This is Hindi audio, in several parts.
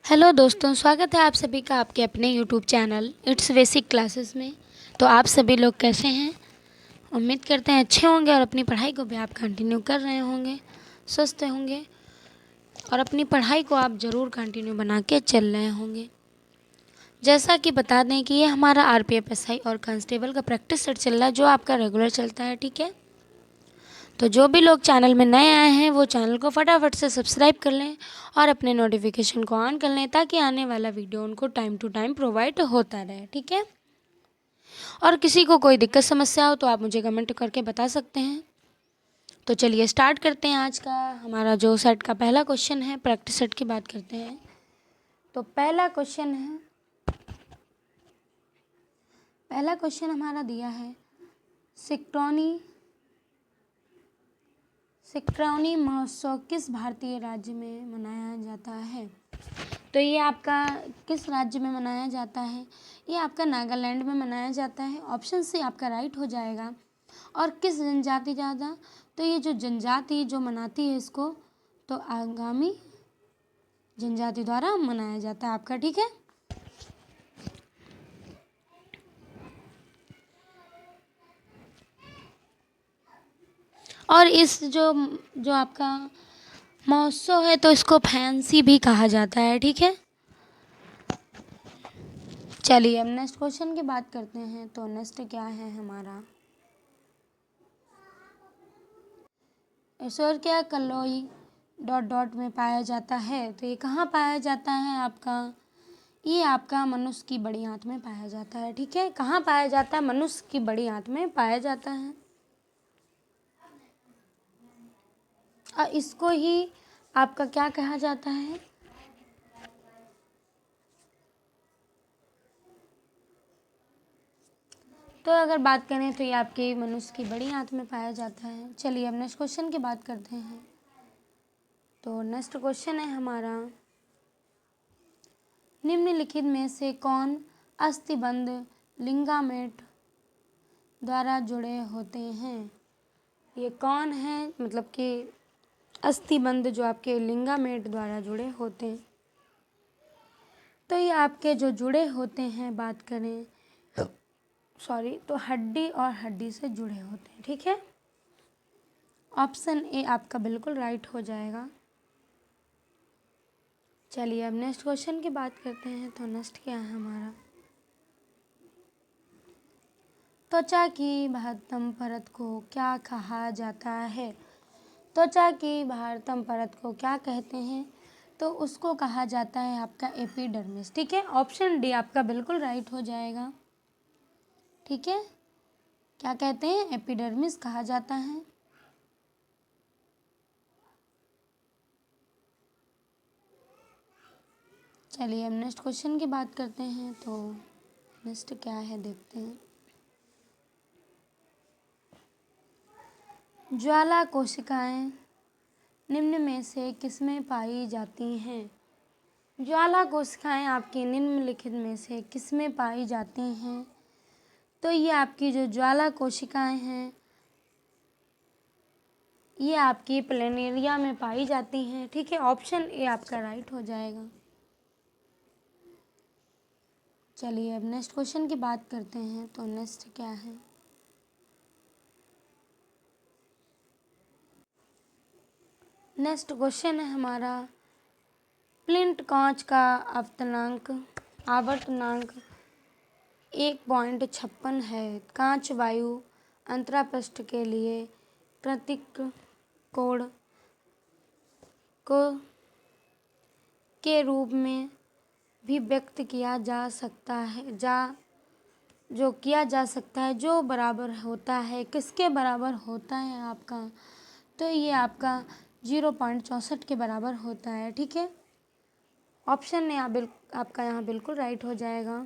हेलो दोस्तों, स्वागत है आप सभी का आपके अपने YouTube channel it's basic classes में। तो आप सभी लोग कैसे हैं? उम्मीद करते हैं अच्छे होंगे और अपनी पढ़ाई को भी आप कंटिन्यू कर रहे होंगे, स्वस्थ होंगे और अपनी पढ़ाई को आप ज़रूर कंटिन्यू बना के चल रहे होंगे। जैसा कि बता दें कि ये हमारा आरपीएफ एसआई और कांस्टेबल का प्रैक्टिस सेट चल रहा है जो आपका रेगुलर चलता है, ठीक है। तो जो भी लोग चैनल में नए आए हैं वो चैनल को फटाफट से सब्सक्राइब कर लें और अपने नोटिफिकेशन को ऑन कर लें ताकि आने वाला वीडियो उनको टाइम टू टाइम प्रोवाइड होता रहे, ठीक है। और किसी को कोई दिक्कत समस्या हो तो आप मुझे कमेंट करके बता सकते हैं। तो चलिए स्टार्ट करते हैं आज का हमारा जो सेट का पहला क्वेश्चन है। प्रैक्टिस सेट की बात करते हैं तो पहला क्वेश्चन हमारा दिया है सिक्रोनी महोत्सव किस भारतीय राज्य में मनाया जाता है? तो ये आपका किस राज्य में मनाया जाता है? ये आपका नागालैंड में मनाया जाता है। ऑप्शन सी आपका राइट हो जाएगा। और किस जनजाति ज़्यादा? तो ये जो जनजाति जो मनाती है इसको, तो आगामी जनजाति द्वारा मनाया जाता है आपका, ठीक है। और इस जो आपका महोत्सव है तो इसको फैंसी भी कहा जाता है, ठीक है। चलिए अब नेक्स्ट क्वेश्चन की बात करते हैं। तो नेक्स्ट क्या है हमारा, ईश्वर क्या कलोई डॉट डॉट में पाया जाता है? तो ये कहाँ पाया जाता है आपका? ये आपका मनुष्य की बड़ी आंत में पाया जाता है, ठीक है। कहाँ पाया जाता है? मनुष्य की बड़ी आंत में पाया जाता है। और इसको ही आपका क्या कहा जाता है? तो अगर बात करें तो ये आपके मनुष्य की बड़ी आंत में पाया जाता है। चलिए अब नेक्स्ट क्वेश्चन की बात करते हैं। तो नेक्स्ट क्वेश्चन है हमारा, निम्नलिखित में से कौन अस्थिबंध लिंगामेट द्वारा जुड़े होते हैं? ये कौन है, मतलब कि अस्थिबंध जो आपके लिंगामेट द्वारा जुड़े होते हैं? तो ये आपके जो जुड़े होते हैं, बात करें तो हड्डी और हड्डी से जुड़े होते हैं, ठीक है। ऑप्शन ए आपका बिल्कुल राइट हो जाएगा। चलिए अब नेक्स्ट क्वेश्चन की बात करते हैं। तो नेक्स्ट क्या है हमारा, त्वचा की बाह्यतम परत को क्या कहा जाता है? त्वचा की बाह्यतम परत को क्या कहते हैं? तो उसको कहा जाता है आपका एपिडर्मिस, ठीक है। ऑप्शन डी आपका बिल्कुल राइट हो जाएगा, ठीक है। क्या कहते हैं? एपिडर्मिस कहा जाता है। चलिए अब नेक्स्ट क्वेश्चन की बात करते हैं। तो नेक्स्ट क्या है देखते हैं। ज्वाला कोशिकाएं निम्न में से किसमें पाई जाती हैं? ज्वाला कोशिकाएं आपकी निम्नलिखित में से किसमें पाई जाती हैं? तो ये आपकी जो ज्वाला कोशिकाएं हैं ये आपकी प्लेनेरिया में पाई जाती हैं, ठीक है। ऑप्शन ए आपका राइट हो जाएगा। चलिए अब नेक्स्ट क्वेश्चन की बात करते हैं। तो नेक्स्ट क्या है, नेक्स्ट क्वेश्चन है हमारा, प्लिंट कांच का आवर्तनांक 1.56 है। कांच वायु अंतरापृष्ठ के लिए प्रतीक कोण को के रूप में भी व्यक्त किया जा सकता है जो बराबर होता है, किसके बराबर होता है आपका? तो ये आपका 0.64 के बराबर होता है, ठीक है। ऑप्शन ने आपका यहाँ बिल्कुल राइट हो जाएगा।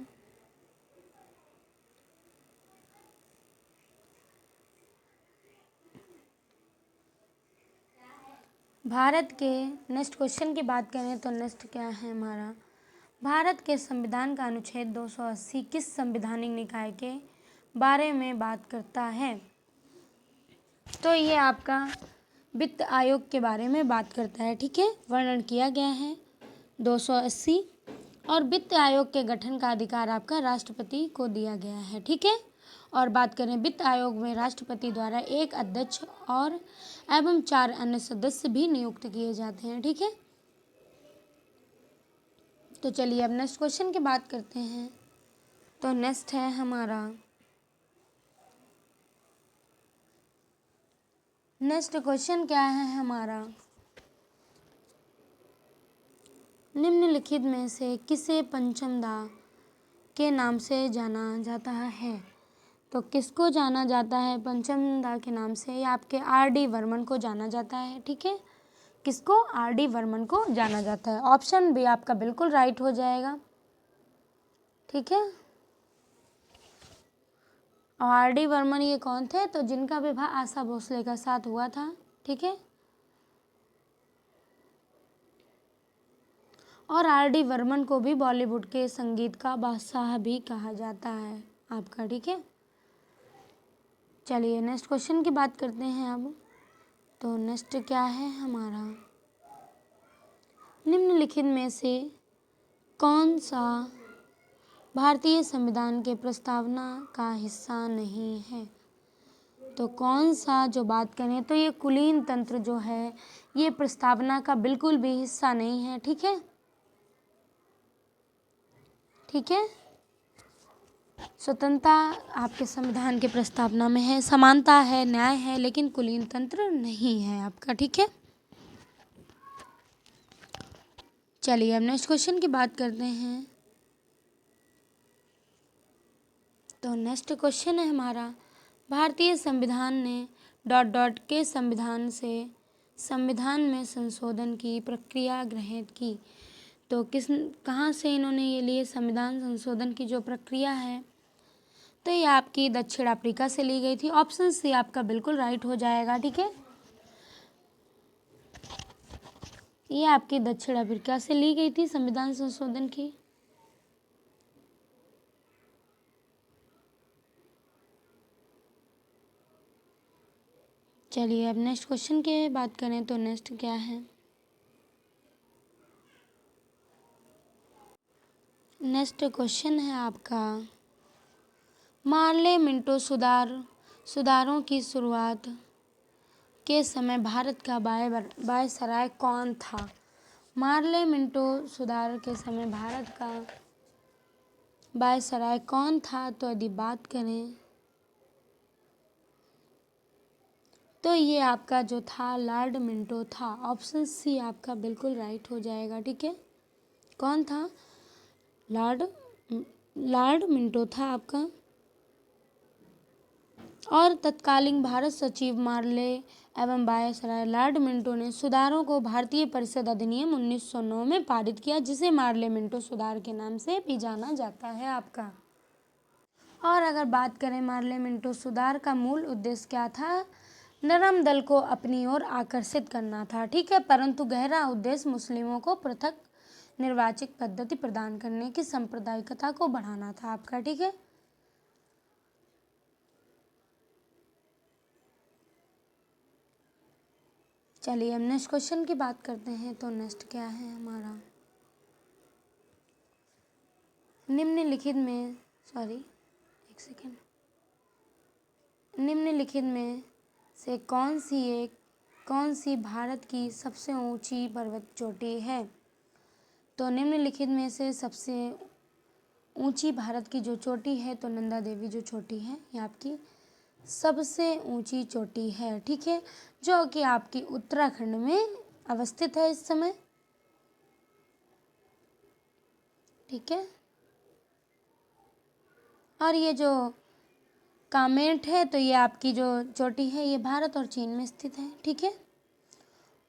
भारत के नेक्स्ट क्वेश्चन की बात करें तो नेक्स्ट क्या है हमारा, भारत के संविधान का अनुच्छेद 280 किस संवैधानिक निकाय के बारे में बात करता है? तो ये आपका वित्त आयोग के बारे में बात करता है, ठीक है। वर्णन किया गया है 280। और वित्त आयोग के गठन का अधिकार आपका राष्ट्रपति को दिया गया है, ठीक है। और बात करें वित्त आयोग में राष्ट्रपति द्वारा एक अध्यक्ष और एवं 4 अन्य सदस्य भी नियुक्त किए जाते हैं, ठीक है। तो चलिए अब नेक्स्ट क्वेश्चन की बात करते हैं। तो नेक्स्ट है हमारा, नेक्स्ट क्वेश्चन क्या है हमारा, निम्नलिखित में से किसे पंचम दा के नाम से जाना जाता है। तो किसको जाना जाता है पंचम दा के नाम से? ये आपके R.D. बर्मन को जाना जाता है, ठीक है। किसको? R.D. बर्मन को जाना जाता है। ऑप्शन बी आपका बिल्कुल राइट हो जाएगा, ठीक है। और R.D. बर्मन ये कौन थे? तो जिनका विवाह आशा भोसले के साथ हुआ था, ठीक है। और R.D. बर्मन को भी बॉलीवुड के संगीत का बादशाह भी कहा जाता है आपका, ठीक है। चलिए नेक्स्ट क्वेश्चन की बात करते हैं अब। तो नेक्स्ट क्या है हमारा, निम्नलिखित में से कौन सा भारतीय संविधान के प्रस्तावना का हिस्सा नहीं है। तो कौन सा, जो बात करें तो ये कुलीन तंत्र जो है ये प्रस्तावना का बिल्कुल भी हिस्सा नहीं है, ठीक है, ठीक है। स्वतंत्रता आपके संविधान के प्रस्तावना में है, समानता है, न्याय है, लेकिन कुलीन तंत्र नहीं है आपका, ठीक है। चलिए अब नेक्स्ट क्वेश्चन की बात करते हैं। तो नेक्स्ट क्वेश्चन है हमारा, भारतीय संविधान ने डॉट डॉट के संविधान से संविधान में संशोधन की प्रक्रिया ग्रहण की। तो कहाँ से इन्होंने ये लिए संविधान संशोधन की जो प्रक्रिया है? तो ये आपकी दक्षिण अफ्रीका से ली गई थी। ऑप्शन सी आपका बिल्कुल राइट हो जाएगा, ठीक है। ये आपकी दक्षिण अफ्रीका से ली गई थी संविधान संशोधन की। चलिए अब नेक्स्ट क्वेश्चन की बात करें। तो नेक्स्ट क्या है, नेक्स्ट क्वेश्चन है आपका, मार्ले मिंटो सुधारों की शुरुआत के समय भारत का वायसराय कौन था? मार्ले मिंटो सुधार के समय भारत का वायसराय कौन था? तो यदि बात करें तो ये आपका जो था लॉर्ड मिंटो था। ऑप्शन सी आपका बिल्कुल राइट हो जाएगा, ठीक है। कौन था? लॉर्ड मिंटो था आपका। और तत्कालीन भारत सचिव मार्ले एवं वायसराय लॉर्ड मिंटो ने सुधारों को भारतीय परिषद अधिनियम 1909 में पारित किया, जिसे मार्ले मिंटो सुधार के नाम से भी जाना जाता है आपका। और अगर बात करें मार्ले मिंटो सुधार का मूल उद्देश्य क्या था? नरम दल को अपनी ओर आकर्षित करना था, ठीक है, परंतु गहरा उद्देश्य मुस्लिमों को पृथक निर्वाचित पद्धति प्रदान करने की सांप्रदायिकता को बढ़ाना था आपका, ठीक है। चलिए हम नेक्स्ट क्वेश्चन की बात करते हैं। तो नेक्स्ट क्या है हमारा, निम्नलिखित में निम्नलिखित में से कौन सी भारत की सबसे ऊंची पर्वत चोटी है? तो निम्नलिखित में से सबसे ऊंची भारत की जो चोटी है तो नंदा देवी जो चोटी है ये आपकी सबसे ऊंची चोटी है, ठीक है, जो कि आपकी उत्तराखंड में अवस्थित है इस समय, ठीक है। और ये जो कामेट है तो ये आपकी जो चोटी है ये भारत और चीन में स्थित है, ठीक है।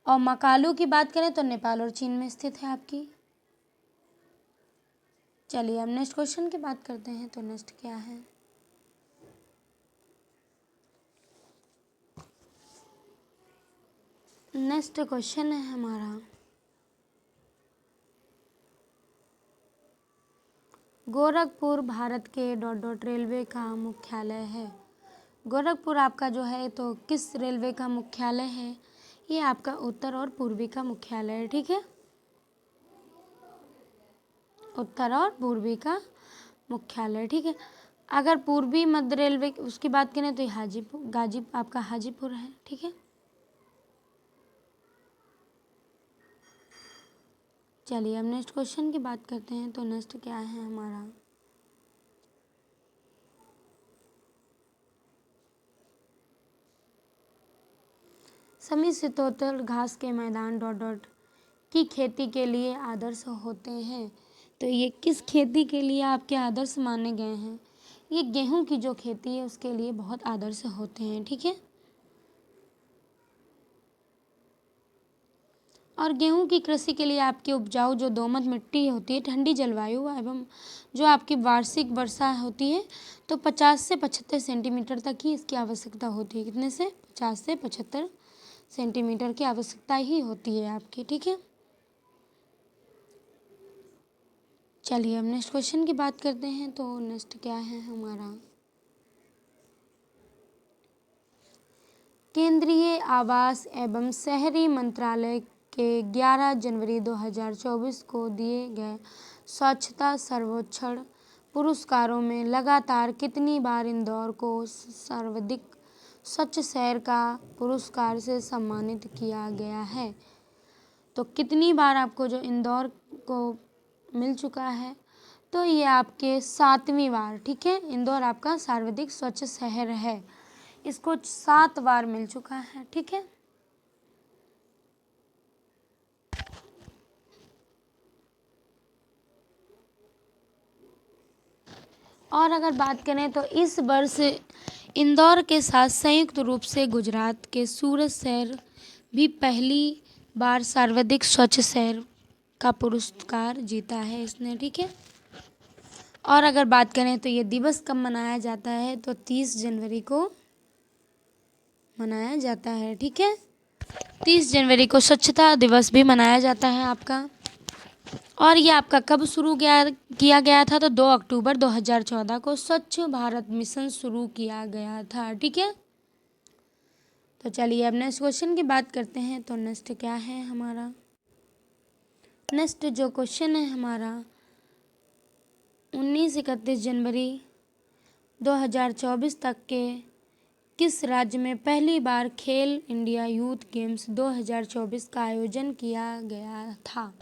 और मकालू की बात करें तो नेपाल और चीन में स्थित है आपकी। चलिए हम नेक्स्ट क्वेश्चन की बात करते हैं। तो नेक्स्ट क्या है, नेक्स्ट क्वेश्चन है हमारा, गोरखपुर भारत के डॉट डॉट रेलवे का मुख्यालय है। गोरखपुर आपका जो है तो किस रेलवे का मुख्यालय है? ये आपका उत्तर और पूर्वी का मुख्यालय है, ठीक है। उत्तर और पूर्वी का मुख्यालय। ठीक है, अगर पूर्वी मध्य रेलवे उसकी बात करें तो ये आपका हाजीपुर है। ठीक है, चलिए अब नेक्स्ट क्वेश्चन की बात करते हैं। तो नेक्स्ट क्या है हमारा, समशीतोष्ण घास के मैदान डॉट डॉट की खेती के लिए आदर्श होते हैं। तो ये किस खेती के लिए आपके आदर्श माने गए हैं? ये गेहूं की जो खेती है उसके लिए बहुत आदर्श होते हैं। ठीक है, और गेहूं की कृषि के लिए आपकी उपजाऊ जो दोमट मिट्टी होती है, ठंडी जलवायु एवं जो आपकी वार्षिक वर्षा होती है तो 50 से 75 सेंटीमीटर तक ही इसकी आवश्यकता होती है। कितने से? 50 से 75 सेंटीमीटर की आवश्यकता ही होती है आपकी। ठीक है, चलिए अब नेक्स्ट क्वेश्चन की बात करते हैं। तो नेक्स्ट क्या है हमारा, केंद्रीय आवास एवं शहरी मंत्रालय के 11 जनवरी 2024 को दिए गए स्वच्छता सर्वेक्षण पुरस्कारों में लगातार कितनी बार इंदौर को सर्वाधिक स्वच्छ शहर का पुरस्कार से सम्मानित किया गया है? तो कितनी बार आपको जो इंदौर को मिल चुका है? तो ये आपके 7वीं बार। ठीक है, इंदौर आपका सर्वाधिक स्वच्छ शहर है, इसको 7 बार मिल चुका है। ठीक है, और अगर बात करें तो इस वर्ष इंदौर के साथ संयुक्त रूप से गुजरात के सूरत शहर भी पहली बार सर्वाधिक स्वच्छ शहर का पुरस्कार जीता है इसने। ठीक है, और अगर बात करें तो ये दिवस कब मनाया जाता है? तो 30 जनवरी को मनाया जाता है। ठीक है, 30 जनवरी को स्वच्छता दिवस भी मनाया जाता है आपका। और ये आपका कब शुरू किया गया था? तो 2 अक्टूबर 2014 को स्वच्छ भारत मिशन शुरू किया गया था। ठीक है, तो चलिए अब नेक्स्ट क्वेश्चन की बात करते हैं। तो नेक्स्ट क्या है हमारा, नेक्स्ट जो क्वेश्चन है हमारा, 19-31 जनवरी 2024 तक के किस राज्य में पहली बार खेल इंडिया यूथ गेम्स 2024 का आयोजन किया गया था?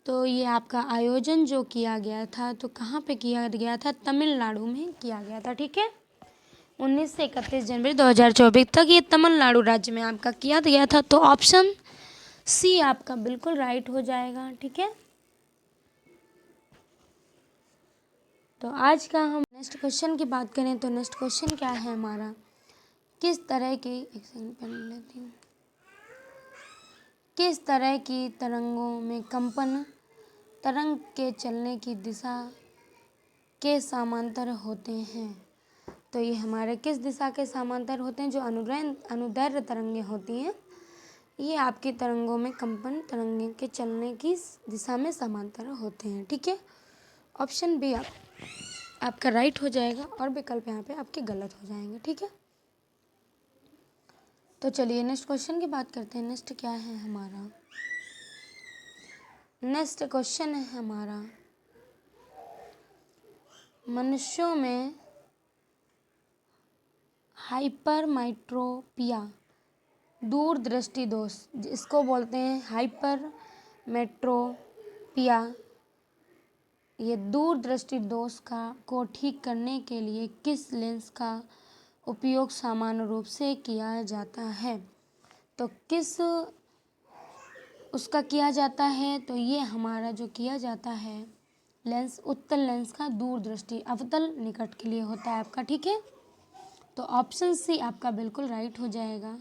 तो ये आपका आयोजन जो किया गया था तो कहाँ पे किया गया था? तमिलनाडु में किया गया था। ठीक है, 19 से 31 जनवरी 2024 तक ये तमिलनाडु राज्य में आपका किया गया था। तो ऑप्शन सी आपका बिल्कुल राइट हो जाएगा। ठीक है, तो आज का हम नेक्स्ट क्वेश्चन की बात करें तो नेक्स्ट क्वेश्चन क्या है हमारा, किस तरह की, एक सेकंड पेन लेती हूँ, किस तरह की तरंगों में कंपन तरंग के चलने की दिशा के समांतर होते हैं? तो ये हमारे किस दिशा के समांतर होते हैं? जो अनुदैर्ध्य तरंगें होती हैं ये आपकी तरंगों में कंपन तरंगे के चलने की दिशा में समांतर होते हैं। ठीक है, ऑप्शन बी आपका राइट हो जाएगा और विकल्प यहाँ पे आपके गलत हो जाएंगे। ठीक है, तो चलिए नेक्स्ट क्वेश्चन की बात करते हैं। नेक्स्ट क्या है हमारा, नेक्स्ट क्वेश्चन है हमारा, मनुष्यों में हाइपरमेट्रोपिया दूरदृष्टि दोष जिसको बोलते हैं हाइपरमेट्रोपिया, ये दूरदृष्टि दोष को ठीक करने के लिए किस लेंस का उपयोग सामान्य रूप से किया जाता है? तो किस उसका किया जाता है? तो ये हमारा जो किया जाता है लेंस, उत्तल लेंस का दूरदृष्टि अवतल निकट के लिए होता है आपका। ठीक है, तो ऑप्शन सी आपका बिल्कुल राइट हो जाएगा।